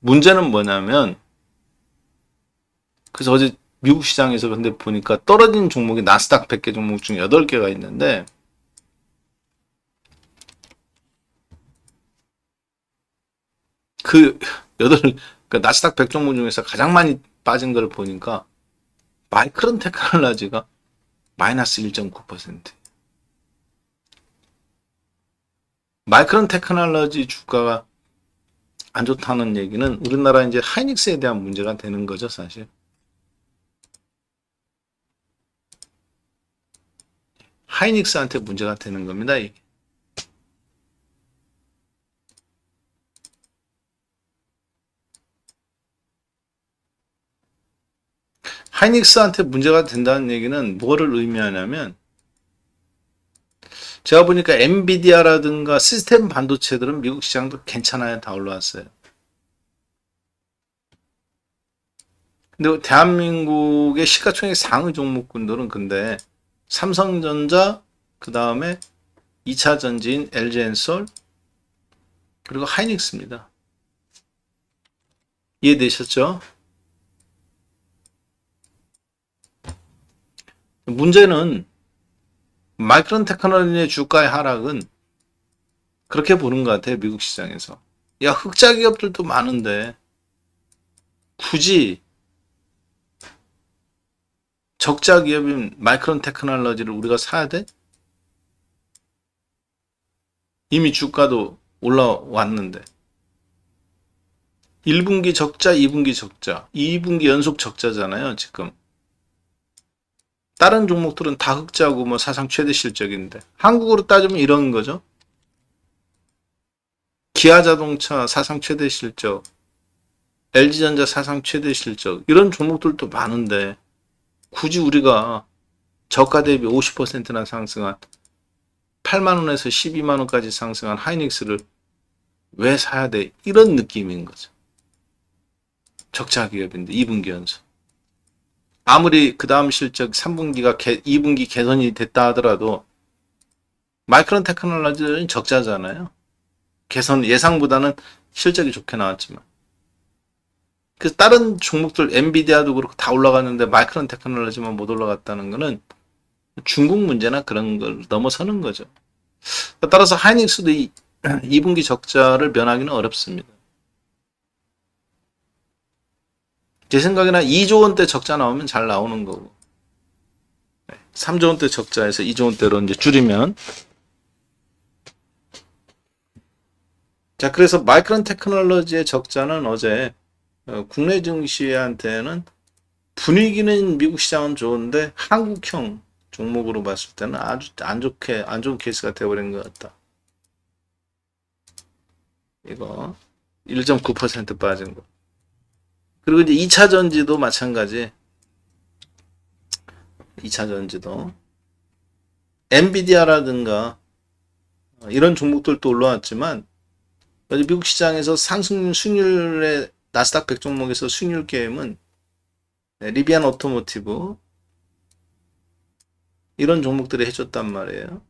문제는 뭐냐면 그래서 어제 미국 시장에서 근데 보니까 떨어진 종목이 나스닥 100개 종목 중에 8개가 있는데 그 8, 그 나스닥 100 종목 중에서 가장 많이 빠진 걸 보니까 마이크론 테크놀로지가 마이너스 1.9%. 마이크론 테크놀로지 주가가 안 좋다는 얘기는 우리나라 이제 하이닉스에 대한 문제가 되는 거죠, 사실. 하이닉스한테 문제가 되는 겁니다, 이게. 하이닉스한테 문제가 된다는 얘기는 뭐를 의미하냐면 제가 보니까 엔비디아라든가 시스템 반도체들은 미국 시장도 괜찮아요. 다 올라왔어요. 근데 대한민국의 시가총액 상위 종목군들은 근데 삼성전자, 그 다음에 2차 전지인 LG엔솔, 그리고 하이닉스입니다. 이해되셨죠? 문제는 마이크론 테크놀로지의 주가의 하락은 그렇게 보는 것 같아요. 미국 시장에서. 야, 흑자 기업들도 많은데 굳이 적자 기업인 마이크론 테크놀로지를 우리가 사야 돼? 이미 주가도 올라왔는데. 1분기 적자, 2분기 적자, 2분기 연속 적자잖아요, 지금. 다른 종목들은 다 흑자고 뭐 사상 최대 실적인데 한국으로 따지면 이런 거죠. 기아자동차 사상 최대 실적, LG전자 사상 최대 실적 이런 종목들도 많은데 굳이 우리가 저가 대비 50%나 상승한 8만원에서 12만원까지 상승한 하이닉스를 왜 사야 돼? 이런 느낌인 거죠. 적자 기업인데 2분기 연속. 아무리 그 다음 실적 3분기가 2분기 개선이 됐다 하더라도 마이크론 테크놀로지는 적자잖아요. 개선 예상보다는 실적이 좋게 나왔지만. 그래서 다른 종목들 엔비디아도 그렇고 다 올라갔는데 마이크론 테크놀로지만 못 올라갔다는 거는 중국 문제나 그런 걸 넘어서는 거죠. 따라서 하이닉스도 2분기 적자를 면하기는 어렵습니다. 제 생각에는 2조 원대 적자 나오면 잘 나오는 거고 3조 원대 적자에서 2조 원대로 이제 줄이면 자 그래서 마이크론 테크놀로지의 적자는 어제 국내 증시한테는 분위기는 미국 시장은 좋은데 한국형 종목으로 봤을 때는 아주 안 좋은 케이스가 되어버린 것 같다. 이거 1.9% 빠진 거. 그리고 이제 2차 전지도 마찬가지. 2차 전지도 엔비디아라든가 이런 종목들도 올라왔지만 미국 시장에서 상승 수익률의 나스닥 100 종목에서 수익률 게임은 리비안 오토모티브 이런 종목들이 해줬단 말이에요.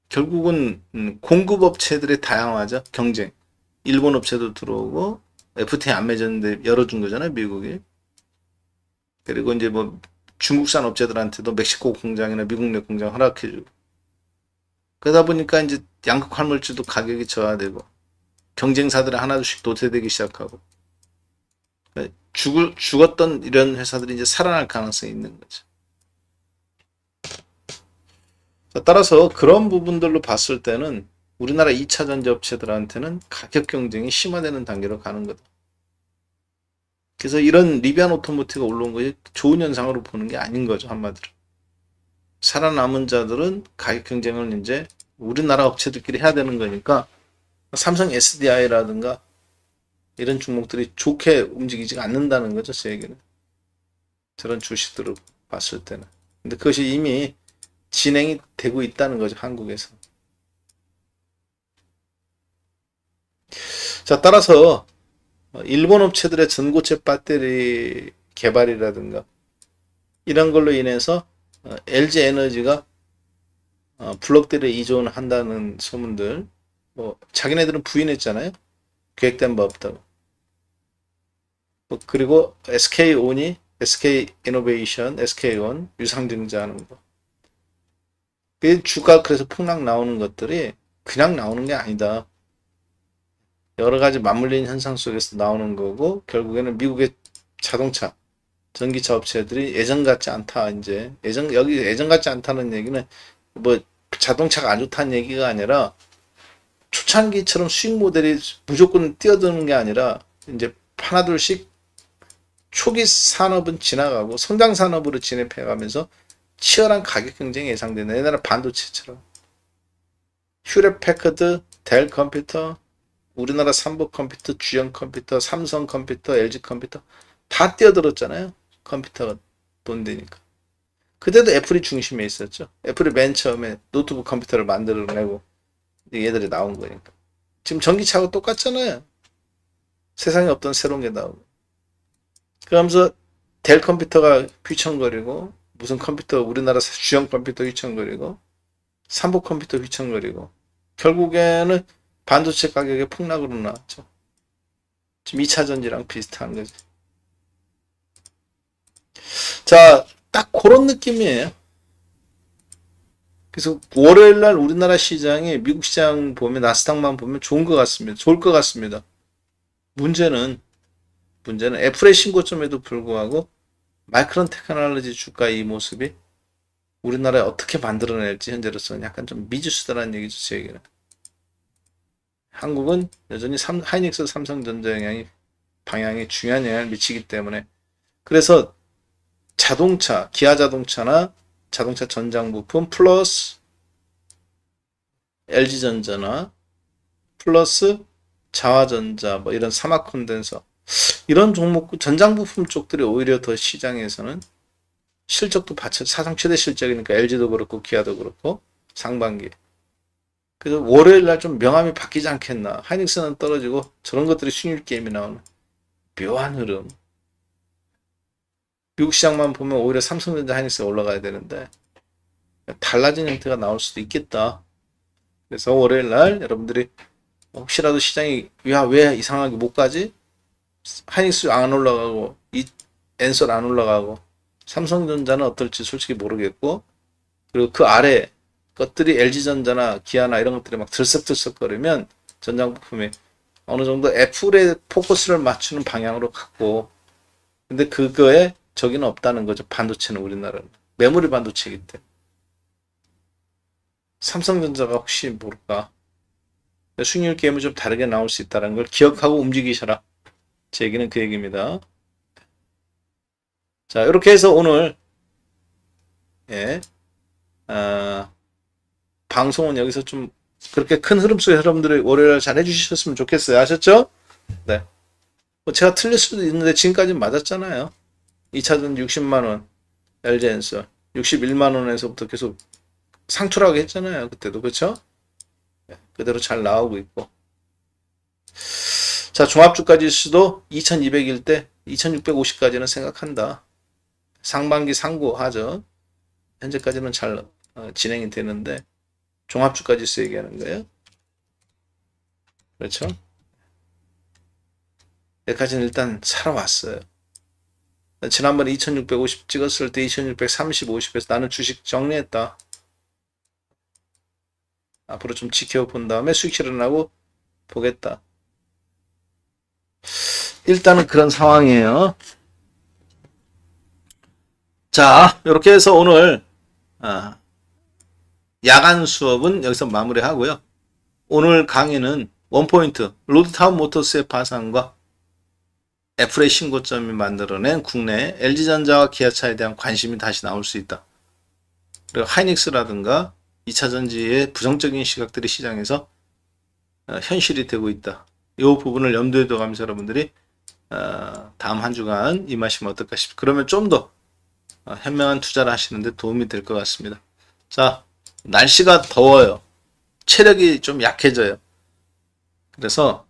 결국은 공급업체들의 다양화죠. 경쟁. 일본 업체도 들어오고 FTA 안 맺었는데 열어준 거잖아요. 미국이. 그리고 이제 뭐 중국산 업체들한테도 멕시코 공장이나 미국 내 공장 허락해주고 그러다 보니까 이제 양극 화물주도 가격이 저하되고 경쟁사들이 하나둘씩 도태되기 시작하고 죽었던 이런 회사들이 이제 살아날 가능성이 있는 거죠. 따라서 그런 부분들로 봤을 때는 우리나라 2차 전지 업체들한테는 가격 경쟁이 심화되는 단계로 가는 거다. 그래서 이런 리비안 오토모티브가 올라온 것이 좋은 현상으로 보는 게 아닌 거죠. 한마디로. 살아남은 자들은 가격 경쟁을 이제 우리나라 업체들끼리 해야 되는 거니까 삼성 SDI라든가 이런 종목들이 좋게 움직이지가 않는다는 거죠. 제 얘기는. 저런 주식들을 봤을 때는. 근데 그것이 이미 진행이 되고 있다는 거죠. 한국에서. 자, 따라서 일본 업체들의 전고체 배터리 개발이라든가 이런 걸로 인해서 LG 에너지가 블록들에 이존 한다는 소문들 뭐 자기네들은 부인했잖아요. 계획된 바 없다고. 그리고 SK온이 SK이노베이션, SK온 유상증자하는 거. 그 주가 그래서 폭락 나오는 것들이 그냥 나오는 게 아니다. 여러 가지 맞물린 현상 속에서 나오는 거고 결국에는 미국의 자동차, 전기차 업체들이 예전 같지 않다. 이제 여기 예전 같지 않다는 얘기는 뭐 자동차가 안 좋다는 얘기가 아니라 초창기처럼 수익 모델이 무조건 뛰어드는 게 아니라 이제 하나둘씩 초기 산업은 지나가고 성장 산업으로 진입해 가면서 치열한 가격 경쟁이 예상되는 옛날에 반도체처럼 휴렛 패커드, 델 컴퓨터, 우리나라 삼복 컴퓨터, 주영 컴퓨터, 삼성 컴퓨터, LG 컴퓨터 다 뛰어들었잖아요. 컴퓨터가 돈 되니까. 그때도 애플이 중심에 있었죠. 애플이 맨 처음에 노트북 컴퓨터를 만들어내고 얘들이 나온 거니까. 지금 전기차하고 똑같잖아요. 세상에 없던 새로운 게 나오고. 그러면서 델 컴퓨터가 휘청거리고 무슨 컴퓨터 우리나라 주영 컴퓨터 휘청거리고 삼복 컴퓨터 휘청거리고 결국에는 반도체 가격의 폭락으로 나왔죠. 지금 2차 전지랑 비슷한 거지. 자, 딱 그런 느낌이에요. 그래서 월요일날 우리나라 시장이 미국 시장 보면 나스닥만 보면 좋은 것 같습니다. 좋을 것 같습니다. 문제는 애플의 신고점에도 불구하고 마이크론 테크놀로지 주가 이 모습이 우리나라에 어떻게 만들어낼지 현재로서는 약간 좀 미지수다라는 얘기죠. 제 얘기는. 한국은 여전히 하이닉스 삼성전자 방향에 중요한 영향을 미치기 때문에 그래서 자동차, 기아 자동차나 자동차 전장 부품 플러스 LG전자나 플러스 자화전자 뭐 이런 사막 콘덴서 이런 종목 전장 부품 쪽들이 오히려 더 시장에서는 실적도 사상 최대 실적이니까 LG도 그렇고 기아도 그렇고 상반기 그래서 월요일 날 좀 명암이 바뀌지 않겠나. 하이닉스는 떨어지고 저런 것들이 수익률 게임이 나오는 묘한 흐름. 미국 시장만 보면 오히려 삼성전자 하이닉스가 올라가야 되는데 달라진 형태가 나올 수도 있겠다. 그래서 월요일 날 여러분들이 혹시라도 시장이 왜 이상하게 못 가지? 하이닉스 안 올라가고 엔솔 안 올라가고 삼성전자는 어떨지 솔직히 모르겠고 그리고 그 아래 것들이 LG전자나 기아나 이런 것들이 막 들썩들썩거리면 전장 부품에 어느 정도 애플에 포커스를 맞추는 방향으로 갔고 근데 그거에 저기는 없다는 거죠. 반도체는 우리나라는 메모리 반도체이기 때문에 삼성전자가 혹시 모를까 수익률 게임은 좀 다르게 나올 수 있다는 걸 기억하고 움직이셔라. 제 얘기는 그 얘기입니다. 자 이렇게 해서 오늘 방송은 여기서 좀 그렇게 큰 흐름 속에 여러분들이 월요일 잘 해주셨으면 좋겠어요. 아셨죠? 네. 뭐 제가 틀릴 수도 있는데 지금까지 맞았잖아요. 2차전 60만원, LG엔솔 61만원에서부터 계속 상투라고 했잖아요. 그때도 그쵸? 네. 그대로 잘 나오고 있고 자 종합주가 지수도 2200일 때 2650까지는 생각한다. 상반기 상고하죠. 현재까지는 잘 진행이 되는데 종합주가 지수 얘기하는 거예요. 그렇죠? 여기까지는 일단 살아왔어요. 지난번에 2650 찍었을 때 2630, 50에서 나는 주식 정리했다. 앞으로 좀 지켜본 다음에 수익 실현하고 보겠다. 일단은 그런 상황이에요. 자, 이렇게 해서 오늘 야간 수업은 여기서 마무리하고요. 오늘 강의는 원포인트 로드타운 모터스의 파산과 애플의 신고점이 만들어낸 국내 LG전자와 기아차에 대한 관심이 다시 나올 수 있다. 그리고 하이닉스라든가 2차전지의 부정적인 시각들이 시장에서 현실이 되고 있다. 이 부분을 염두에 두면서 여러분들이 다음 한 주간 임하시면 어떨까 싶습니다. 그러면 좀 더 현명한 투자를 하시는데 도움이 될 것 같습니다. 자, 날씨가 더워요. 체력이 좀 약해져요. 그래서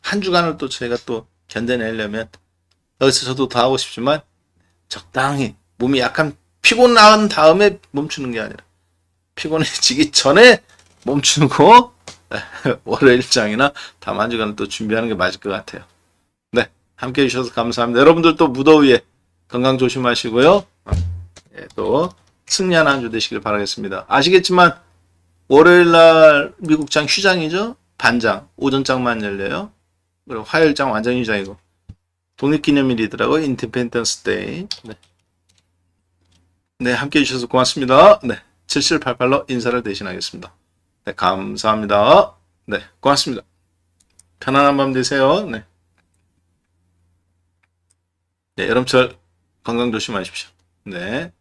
한 주간을 또 저희가 또 견뎌내려면 여기서 저도 더 하고 싶지만 적당히 몸이 약간 피곤한 다음에 멈추는 게 아니라 피곤해지기 전에 멈추고 월요일장이나 다음 한 주간을 또 준비하는 게 맞을 것 같아요. 네, 함께 해주셔서 감사합니다. 여러분들도 무더위에 건강 조심하시고요. 또 승리한 한 주 되시길 바라겠습니다. 아시겠지만 월요일날 미국장 휴장이죠. 반장 오전장만 열려요. 그리고 화요일장 완전 휴장이고 독립기념일이더라고요. 인디펜던스 데이. 네, 함께 해주셔서 고맙습니다. 네, 7788로 인사를 대신하겠습니다. 네, 감사합니다. 네, 고맙습니다. 편안한 밤 되세요. 네. 네, 여름철 건강 조심하십시오. 네.